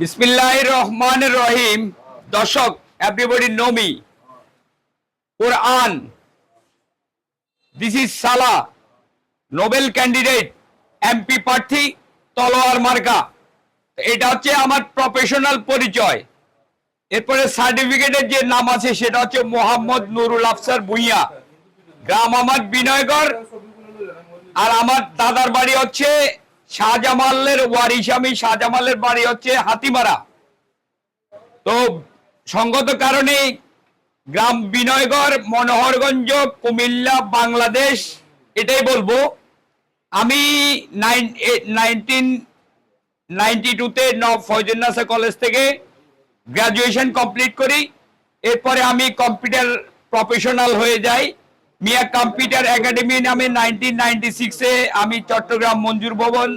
বিসমিল্লাহির রহমানির রহিম। দর্শক, everybody know me. Quran, this is সালা, নোবেল ক্যান্ডিডেট, এমপি প্রার্থী, তলোয়ার মার্কা। এটা হচ্ছে আমার প্রফেশনাল পরিচয়। এরপরে সার্টিফিকেটের যে নাম আছে সেটা হচ্ছে মোহাম্মদ নুরুল আফসার ভুঁইয়া। গ্রাম আমার বিনয়গড়, আর আমার দাদার বাড়ি হচ্ছে শাহজামালের ওয়ারিশ। আমি শাহজামালের বাড়ি হচ্ছে হাতিমারা। তো সঙ্গত কারণে গ্রাম বিনয়গড়, মনোহরগঞ্জ, কুমিল্লা, বাংলাদেশ, এটাই বলবো। আমি 1992-তে ফয়জুন্নাসা কলেজ থেকে গ্রাজুয়েশন কমপ্লিট করি। এরপরে আমি কম্পিউটার প্রফেশনাল হয়ে যাই মিয়া কম্পিউটার একাডেমি নামে। 1996-এ আমি চট্টগ্রাম মঞ্জুর ভবন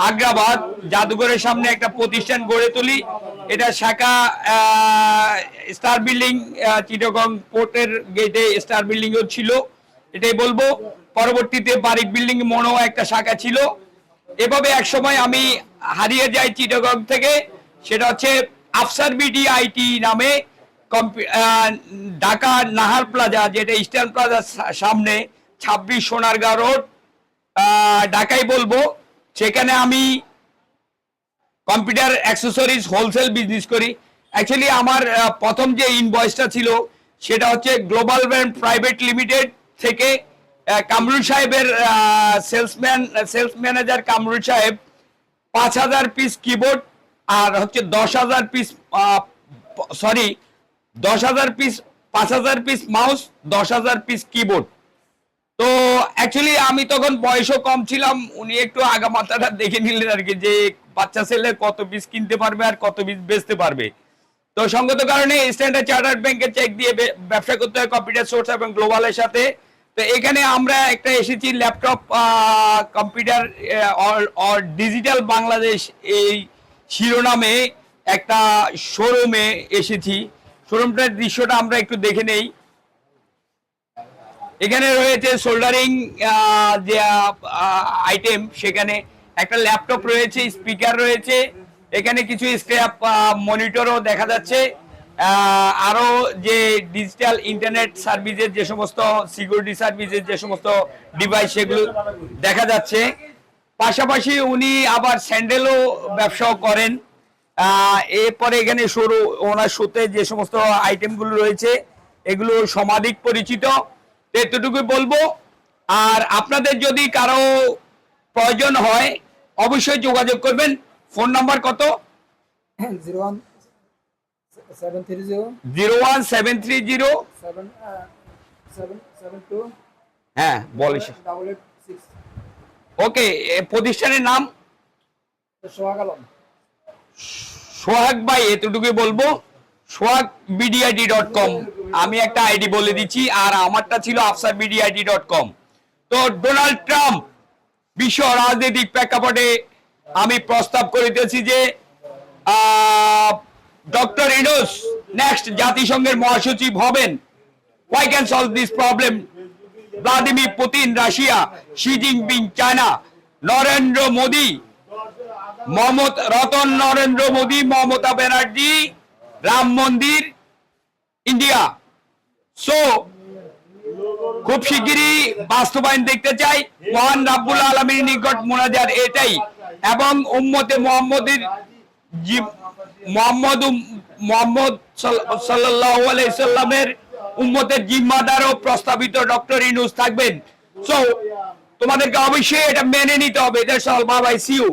আগ্রাবাদ জাদুঘরের সামনে একটা প্রতিষ্ঠান গড়ে তুলি। এটা শাখা স্টার বিল্ডিং, চিটাগং পোর্টের গেটে স্টার বিল্ডিংও ছিল, এটাই বলবো। পরবর্তীতে বারিক বিল্ডিং মনেও একটা শাখা ছিল। এভাবে একসময় আমি হারিয়ে যাই চিটাগং থেকে। সেটা হচ্ছে আফসার বিডি আইটি নামে ঢাকা নাহার প্লাজা, যেটা ইস্টার্ন প্লাজার সামনে 26 সোনারগাঁ রোড, ঢাকায় বলবো। সেখানে আমি কম্পিউটার অ্যাক্সেসরিজ হোলসেল বিজনেস করি। অ্যাকচুয়ালি আমার প্রথম যে ইনভয়েসটা ছিল সেটা হচ্ছে গ্লোবাল ব্র্যান্ড প্রাইভেট লিমিটেড থেকে কামরুল সাহেবের সেলস ম্যানেজার কামরুল সাহেব 5000 পিস কিবোর্ড আর হচ্ছে 10,000 piece 5,000 piece mouse, 10,000 piece keyboard. তো অ্যাকচুয়ালি আমি তখন বয়সও কম ছিলাম। উনি একটু আগামাথাটা দেখে নিলেন আর কি, যে বাচ্চা ছেলে কত পিস কিনতে পারবে আর কত পিস বেচতে পারবে। তো সঙ্গত কারণে স্ট্যান্ডার্ড চার্টার্ড ব্যাংকে চেক দিয়ে ব্যবসা করতে হয় কম্পিউটার সোর্স এবং গ্লোবালের সাথে। তো এখানে আমরা একটা এসেছি ল্যাপটপ কম্পিউটার ডিজিটাল বাংলাদেশ এই শিরোনামে একটা শোরুমে এসেছি। শোরুমটার দৃশ্যটা আমরা একটু দেখে নেই। এখানে রয়েছে সোল্ডারিং যে আইটেম, সেখানে একটা ল্যাপটপ রয়েছে, স্পিকার রয়েছে, এখানে কিছু স্ক্র্যাপ মনিটরও দেখা যাচ্ছে। আরো যে ডিজিটাল ইন্টারনেট সার্ভিসের যে সমস্ত সিকিউরিটি সার্ভিসের যে সমস্ত ডিভাইস সেগুলো দেখা যাচ্ছে। পাশাপাশি উনি আবার স্যান্ডেলও ব্যবসাও করেন। এরপরে এখানে ওনার শোতে যে সমস্ত আইটেমগুলো রয়েছে এগুলো সমাধিক পরিচিত, এতটুকুই বলবো। আর আপনাদের যদি কারো প্রয়োজন হয় অবশ্যই যোগাযোগ করবেন। ফোন নাম্বার কত? 01730 হ্যাঁ বলিস। 886। ওকে, প্রতিষ্ঠানের নাম সোহাগ ভাই, এতটুকুই বলবো। sohagbdid.com, আমি একটা আইডি বলে দিচ্ছি, আর আমারটা ছিল afsarbdid.com। তো ডোনাল্ড ট্রাম্প বিশ্ব রাজনৈতিক প্রেক্ষাপটে আমি প্রস্তাব করিতেছি যে ডক্টর ইউনূস নেক্সট জাতিসংঘের মহাসচিব হবেন। Why can solve this problem? Vladimir Putin Russia, Xi Jinping China, Narendra Modi, Narendra Modi, Mamata Banerjee, Ram মন্দির, ইন্ডিয়া। সো খুব শিগগিরই বাস্তবায়ন দেখতে চাই। মহান রাব্বুল আলামিনের নিকট মুনাজাত এটাই, এবং উম্মতে মুহাম্মদ সাল্লাল্লাহু আলাইহি সাল্লামের উম্মতের জিম্মাদার ও প্রস্তাবিত ডক্টর ইউনূস থাকবেন। সো তোমাদেরকে অবশ্যই এটা মেনে নিতে হবে। That's all, bye bye, see you.